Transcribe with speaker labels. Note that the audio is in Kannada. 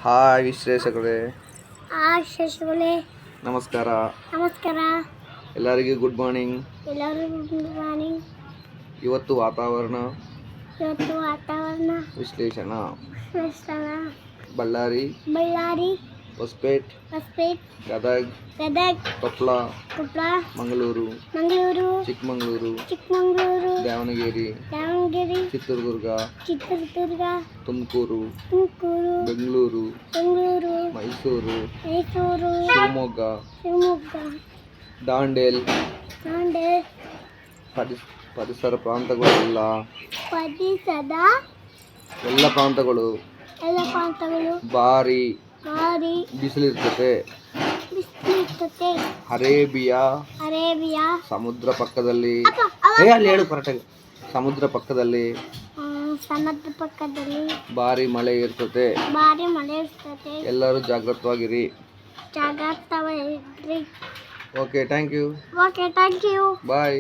Speaker 1: ಹಾಯ್ ವಿಶ್ಲೇಷಕರೇ,
Speaker 2: ಶಶಿಗಳೇ
Speaker 1: ನಮಸ್ಕಾರ.
Speaker 2: ನಮಸ್ಕಾರ.
Speaker 1: ಎಲ್ಲರಿಗೂ ಗುಡ್ ಮಾರ್ನಿಂಗ್.
Speaker 2: ಎಲ್ಲರಿಗೂ ಗುಡ್ ಮಾರ್ನಿಂಗ್.
Speaker 1: ಇವತ್ತು ವಾತಾವರಣ ವಿಶ್ಲೇಷಣಾ ಬಳ್ಳಾರಿ, ಹೊಸಪೇಟ್, ಗದಗ್, ಕೊಪ್ಪಳ, ಮಂಗಳೂರು, ಚಿಕ್ಕಮಗಳೂರು, ದಾವಣಗೆರೆ, ಚಿತ್ರದುರ್ಗ, ತುಮಕೂರು, ಬೆಂಗಳೂರು, ಮೈಸೂರು, ಶಿವಮೊಗ್ಗ, ದಾಂಡೇಲ್ ಪರಿಸರ ಪ್ರಾಂತಗಳೆಲ್ಲ ಎಲ್ಲ ಪ್ರಾಂತಗಳು ಭಾರಿ ಬಿಸಿಲಿರ್ತದೆ. ಅರೇಬಿಯಾ ಸಮುದ್ರ ಪಕ್ಕದಲ್ಲಿ ಅಲ್ಲಿ ಹೇಳು ಕರೆಕ್ಟಾಗಿ. ಸಮುದ್ರ ಪಕ್ಕದಲ್ಲಿ ಭಾರಿ ಮಳೆ ಇರ್ತದೆ. ಎಲ್ಲರೂ ಜಾಗೃತವಾಗಿರಿ. Okay, thank you.
Speaker 2: ಬಾಯ್.